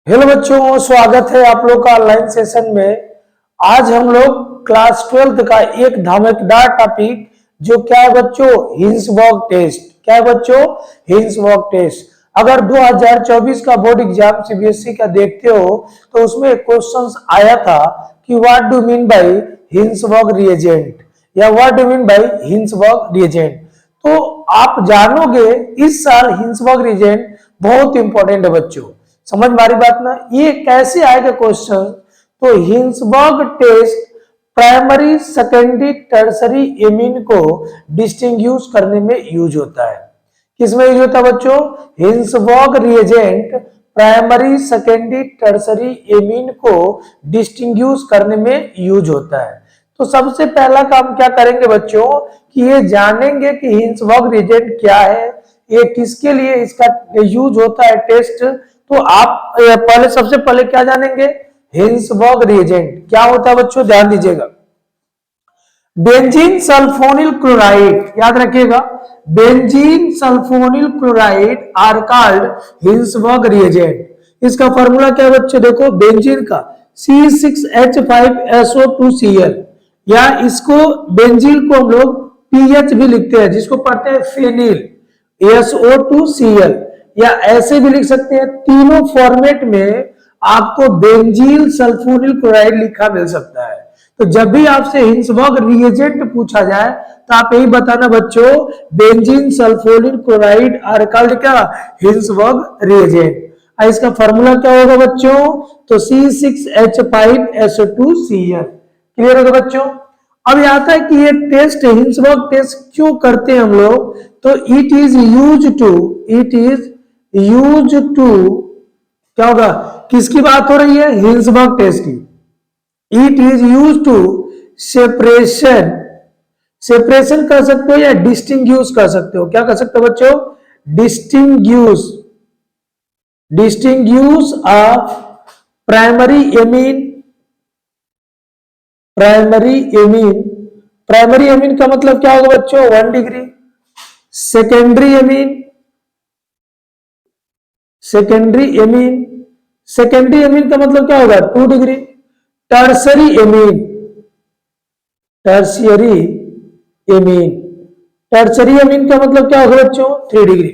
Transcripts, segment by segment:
Hello बच्चों, स्वागत है आप लोग का ऑनलाइन सेशन में। आज हम लोग क्लास 12th का एक धमाकेदार टॉपिक जो क्या है बच्चों, हिंसबर्ग टेस्ट। क्या है बच्चों, हिंसबर्ग टेस्ट। अगर 2024 का बोर्ड एग्जाम सीबीएसई का देखते हो तो उसमें एक क्वेश्चन आया था कि what do mean by Hinsberg reagent या what do mean by Hinsberg reagent. तो आप जानोगे इस साल हिंसबर्ग रिएजेंट बहुत इंपॉर्टेंट है बच्चों। समझ मारी बात ना, ये कैसे आएगा क्वेश्चन। तो Hinsberg test primary secondary tertiary amine को डिस्टिंग्विश करने में यूज होता है। किसमें यूज होता है बच्चों, Hinsberg reagent primary secondary tertiary amine को डिस्टिंग्विश करने में यूज होता है। तो सबसे पहला काम क्या करेंगे बच्चों कि ये जानेंगे कि हिंसबर्ग रिएजेंट क्या है, ये किसके लिए इसका यूज होता है टेस्ट। तो आप पहले सबसे पहले क्या जानेंगे, हिंसबर्ग रिएजेंट क्या होता है बच्चों, ध्यान दीजिएगा। बेंजीन सल्फोनिल क्लोराइड, याद रखिएगा, benzene sulphonyl chloride are called Hinsberg reagent. इसका फॉर्मूला क्या है बच्चों, देखो बेंजीन का C6H5SO2Cl, या इसको बेंजीन को हम लोग पीएच भी लिखते हैं, जिसको पढ़ते हैं फेनिल SO2Cl, या ऐसे भी लिख सकते हैं। तीनों फॉर्मेट में आपको बेंजीन सल्फोनिल क्लोराइड लिखा मिल सकता है। तो जब भी आपसे हिंसबर्ग रिएजेंट पूछा जाए तो आप यही बताना बच्चों, benzene sulphonyl chloride are called क्या, हिंसबर्ग रिएजेंट। इसका फॉर्मूला क्या होगा बच्चों, तो C6H5SO2Cl। क्लियर होगा बच्चों। अब आता है कि ये टेस्ट हिंसबर्ग टेस्ट क्यों करते हैं हम लोग, तो इट इज यूज टू क्या होगा, किसकी बात हो रही है, हिंसबर्ग टेस्ट की। It is use to separation कर सकते हो या डिस्टिंग्विश कर सकते हो। क्या कर सकते हो बच्चों, डिस्टिंग्विश ऑफ प्राइमरी एमीन का मतलब क्या होगा बच्चों, 1 डिग्री। सेकेंडरी एमीन का मतलब क्या होगा, 2 डिग्री। टर्सरी एमीन का मतलब क्या होगा बच्चों, 3 डिग्री।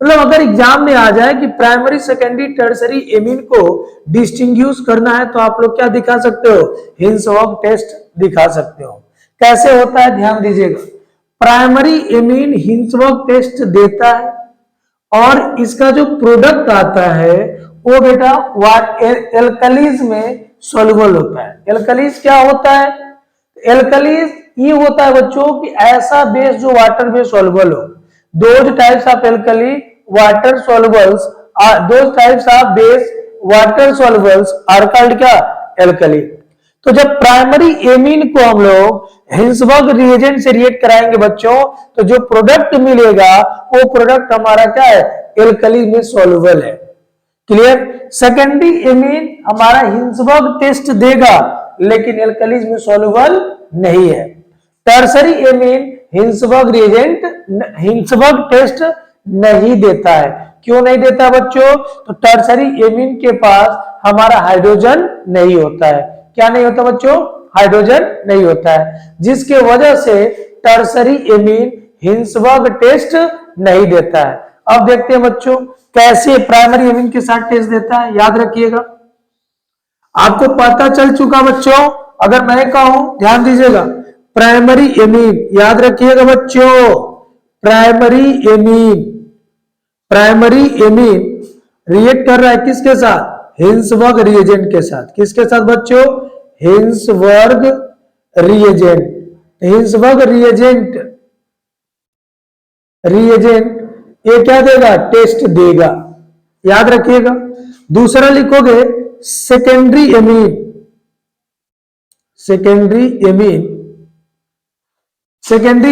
मतलब अगर एग्जाम में आ जाए कि प्राइमरी सेकेंडरी टर्सरी एमीन को डिस्टिंग्विश करना है तो आप लोग क्या दिखा सकते हो, हिंसबर्ग टेस्ट दिखा सकते हो। कैसे होता है ध्यान दीजिएगा। प्राइमरी एमीन हिंसबर्ग टेस्ट देता है और इसका जो प्रोडक्ट आता है वो बेटा एल्कलीज में सॉल्युबल होता है। एल्कलीज क्या होता है, एल्कलीज ये होता है बच्चों कि ऐसा बेस जो वाटर में सॉल्युबल हो। Those types of alkali water solubles those types of base water solubles are called क्या, एल्कली। तो जब प्राइमरी एमीन को हम लोग हिंसबर्ग रिएजेंट से रिएक्ट कराएंगे बच्चों, तो जो प्रोडक्ट मिलेगा वो प्रोडक्ट हमारा क्या है, एल्कली में सॉल्युबल है। क्लियर। सेकेंडरी एमीन हमारा हिंसबर्ग टेस्ट देगा लेकिन एल्कलीज में सॉल्युबल नहीं है। टर्सरी एमीन हिंसबर्ग टेस्ट नहीं देता है। क्यों नहीं देता बच्चों, तो टर्सरी एमीन के पास हमारा हाइड्रोजन नहीं होता है। क्या नहीं होता बच्चों, हाइड्रोजन नहीं होता है, जिसके वजह से टर्सरी एमीन हिंसबर्ग टेस्ट नहीं देता है। अब देखते हैं बच्चों कैसे प्राइमरी एमीन के साथ टेस्ट देता है। याद रखिएगा, आपको पता चल चुका बच्चों। अगर मैं कहूं ध्यान दीजिएगा, प्राइमरी एमीन, याद रखिएगा बच्चों, प्राइमरी एमीन रिएक्ट कर रहा है किसके साथ, हिंसबर्ग रिएजेंट के साथ। किसके साथ बच्चों, हिंसबर्ग रिएजेंट ये क्या देगा, टेस्ट देगा। याद रखिएगा। दूसरा लिखोगे सेकेंडरी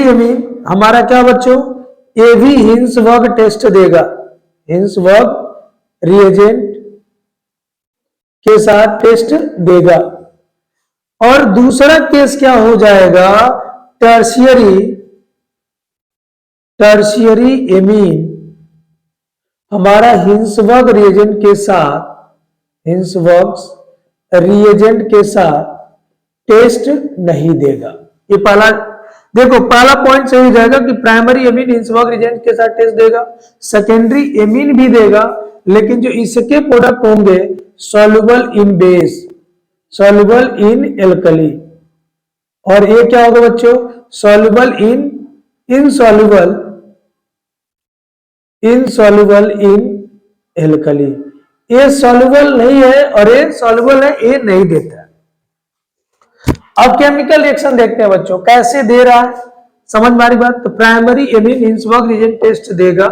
एमीन हमारा क्या बच्चों, ये भी हिंसबर्ग टेस्ट देगा, हिंसबर्ग रिएजेंट के साथ टेस्ट देगा। और दूसरा केस क्या हो जाएगा, टर्शियरी एमीन हमारा हिंसबर्ग रिएजेंट के साथ हिंसवर्ग्स रिएजेंट के साथ टेस्ट नहीं देगा। ये पहला, देखो पहला पॉइंट सही हो जाएगा कि प्राइमरी एमीन हिंसवर्ग रिएजेंट के साथ टेस्ट देगा, सेकेंडरी एमीन भी देगा, लेकिन जो इसके प्रोडक्ट होंगे soluble in base, soluble in alkali, और ये क्या होगा बच्चों, soluble in insoluble, insoluble in alkali. ये सॉल्युबल नहीं है और ये सॉल्युबल है, ये नहीं देता है। अब केमिकल रिएक्शन देखते हैं बच्चों कैसे दे रहा है, समझ में आ रही बात। तो प्राइमरी एमीन हिंसवर्ग रिएजेंट टेस्ट देगा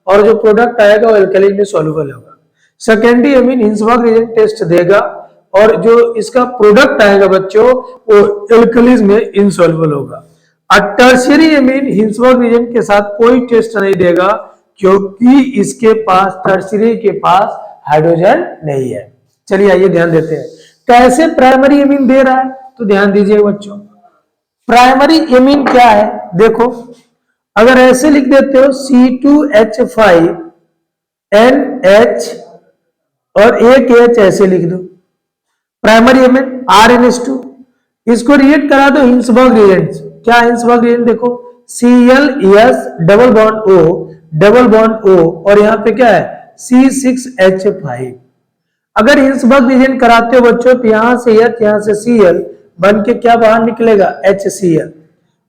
और जो प्रोडक्ट आएगा वो एल्कली में सॉल्युबल होगा। सेकेंडरी एमीन हिंसवर्ग रिएजेंट टेस्ट देगा और जो इसका प्रोडक्ट आएगा बच्चों वो एल्कलीज में इनसॉल्युबल होगा। और टर्शियरी एमीन हिंसवर्ग रिएजेंट के साथ कोई टेस्ट नहीं देगा क्योंकि इसके पास, टर्शियरी के पास हाइड्रोजन नहीं है। चलिए आइए ध्यान देते हैं कैसे प्राइमरी एमीन दे रहा है। तो ध्यान दीजिए बच्चों, प्राइमरी एमीन क्या है, देखो अगर ऐसे लिख देते हो C2H5 NH और एक H ऐसे लिख दो, प्राइमरी एमीन RNH2, इसको रिएक्ट करा दो हिंसवर्ग रिएजेंट। क्या हिंसवर्ग रिएजेंट, देखो Cl double bond O double bond O और यहां पे क्या है C6H5। अगर हिंसवर्ग रिएजेंट कराते हो बच्चों तो यहां से H, यहां से Cl बन के क्या बाहर निकलेगा HCl,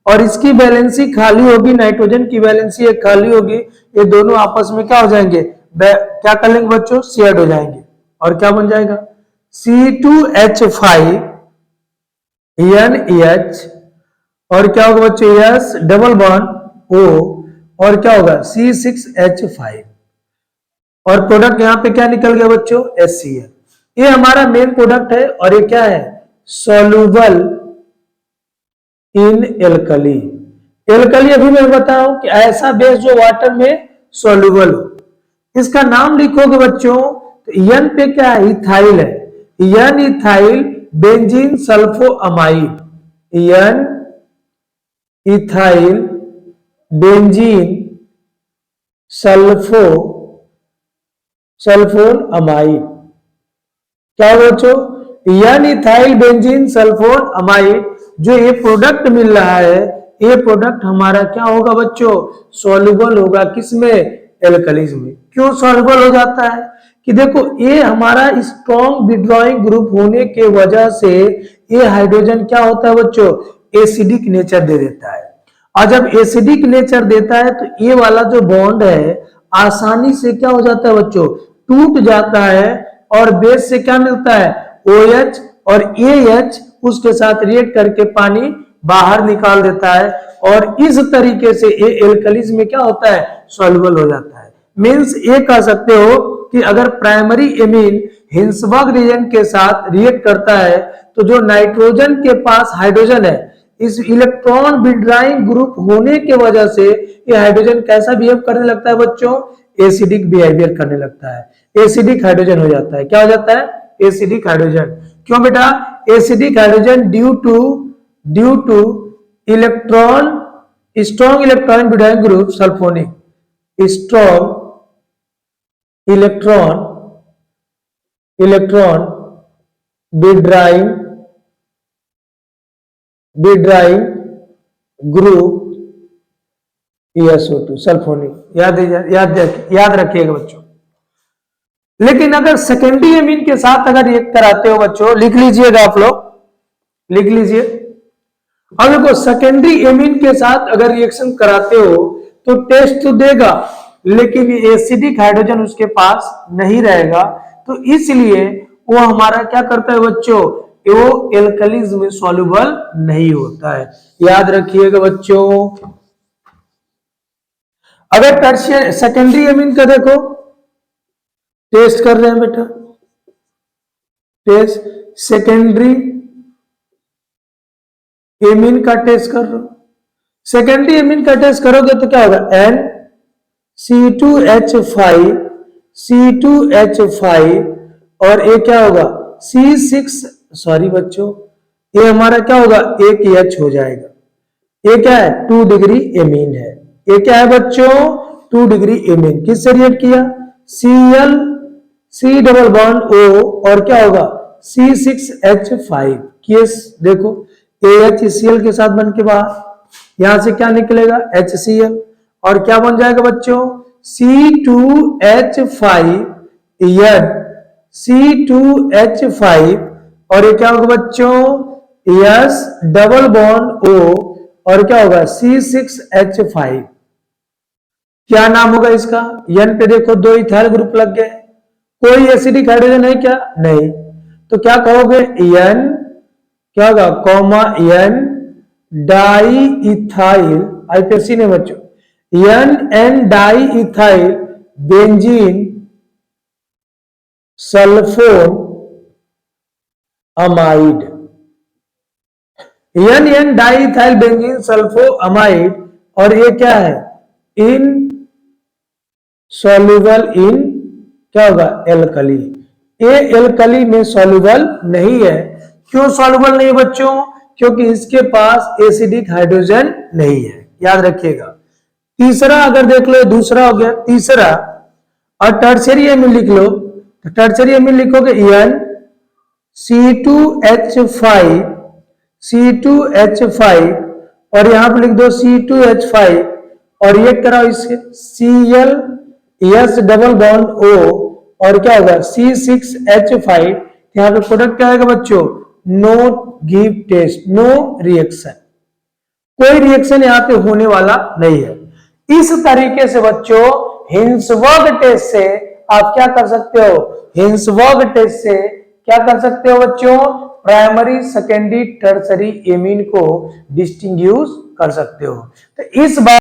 और इसकी वैलेंसी खाली होगी, नाइट्रोजन की वैलेंसी एक खाली होगी, ये दोनों आपस में क्या हो जाएंगे, क्या कर लेंगे बच्चों, शेयर्ड हो जाएंगे, और क्या बन जाएगा C2H5 NH और क्या होगा बच्चों S डबल बॉन्ड O और क्या होगा C6H5 और प्रोडक्ट यहां पे क्या निकल गया बच्चों HCl। ये हमारा मेन प्रोडक्ट है और ये क्या है सॉल्युबल इन एल्कली। एल्कली अभी मैं बता रहा हूं कि ऐसा बेस जो वाटर में सॉल्युबल हो। इसका नाम लिखोगे बच्चों तो N पे क्या है इथाइल है, N ethyl benzene sulphoamide, N ethyl benzene sulphone amide. क्या बच्चों N ethyl benzene sulphone amide, जो ये प्रोडक्ट मिल रहा है ये प्रोडक्ट हमारा क्या होगा बच्चों सॉल्युबल होगा, किसमें एल्कलीज में। क्यों सॉल्युबल हो जाता है कि देखो ये हमारा स्ट्रॉन्ग विड्रॉइंग ग्रुप होने के वजह से ये हाइड्रोजन क्या होता है बच्चों एसिडिक नेचर दे देता है, और जब एसिडिक नेचर देता है तो ये वाला जो बॉन्ड है आसानी से क्या हो जाता है बच्चों टूट जाता है और बेस से क्या मिलता है OH और AH उसके साथ रिएक्ट करके पानी बाहर निकाल देता है और इस तरीके से ये एल्कलीज में क्या होता है सॉल्युबल हो जाता है। मींस ये कह सकते हो कि अगर प्राइमरी एमीन हिंसवर्ग रिएजेंट के साथ रिएक्ट करता है तो जो नाइट्रोजन के पास हाइड्रोजन है इस इलेक्ट्रॉन विड्रॉइंग ग्रुप होने के वजह से ये हाइड्रोजन कैसा बिहेव करने लगता है बच्चों एसिडिक बिहेवियर करने लगता है, एसिडिक हाइड्रोजन हो जाता है। क्या हो जाता है एसिडिक हाइड्रोजन। क्यों बेटा acidic hydrogen due two electron strong electron withdrawing group sulphonic strong electron withdrawing group SO2 sulphonic. याद रखिएगा बच्चों। लेकिन अगर सेकेंडरी एमीन के साथ अगर रिएक्ट कराते हो बच्चों लिख लीजिएगा आप लोग, लिख लीजिए। अब देखो सेकेंडरी एमीन के साथ अगर रिएक्शन कराते हो तो टेस्ट तो देगा लेकिन एसिडिक हाइड्रोजन उसके पास नहीं रहेगा, तो इसलिए वो हमारा क्या करता है बच्चों वो एल्कलीज में सॉल्युबल नहीं होता है। याद रखिएगा बच्चों। अगर टर्शियरी सेकेंडरी एमीन का देखो टेस्ट कर रहे हैं बेटा, टेस्ट सेकेंडरी एमीन का टेस्ट कर रहे हो। सेकेंडरी एमीन का टेस्ट करोगे तो क्या होगा C2H5 और ये क्या होगा C6 सॉरी बच्चों ये हमारा क्या होगा एक H हो जाएगा। ये क्या है 2 डिग्री एमीन है, ये क्या है बच्चों 2 डिग्री एमीन। किससे रिएक्ट किया C डबल बॉन्ड O और क्या होगा C6H5। केस देखो AHCl के साथ बन के बाहर यहां से क्या निकलेगा HCl और क्या बन जाएगा बच्चों C2H5 C2H5 और ये क्या होगा बच्चों S डबल बॉन्ड O और क्या होगा C6H5। क्या नाम होगा इसका N पे देखो दो इथाइल ग्रुप लग गए, कोई एसिडिक हाइड्रोजन है क्या नहीं, तो क्या कहोगे N क्या होगा comma N di ethyl IPSC ने बच्चों N di ethyl benzene sulphone amide N di ethyl benzene sulpho amide और ये क्या है इन सॉल्युबल इन क्या होगा एल्कली। ये एल्कली में सॉल्युबल नहीं है। क्यों सॉल्युबल नहीं बच्चों क्योंकि इसके पास एसिडिक हाइड्रोजन नहीं है, याद रखिएगा। तीसरा अगर देख लो दूसरा हो गया तीसरा और टर्शियरी एमिन लिख लो तो टर्शियरी एमिन लिखोगे N C2H5 और यहां पर लिख दो C2H5 और ये कराओ इससे Cl S double bond O और क्या होगा C6H5। यहां पे प्रोडक्ट क्या आएगा बच्चों no give test no reaction, कोई रिएक्शन यहां पे होने वाला नहीं है। इस तरीके से बच्चों हिंसबर्ग टेस्ट से आप क्या कर सकते हो हिंसबर्ग टेस्ट से क्या कर सकते हो बच्चों प्राइमरी सेकेंडरी टर्सरी एमीन को डिस्टिंग्विश कर सकते हो। तो इस बात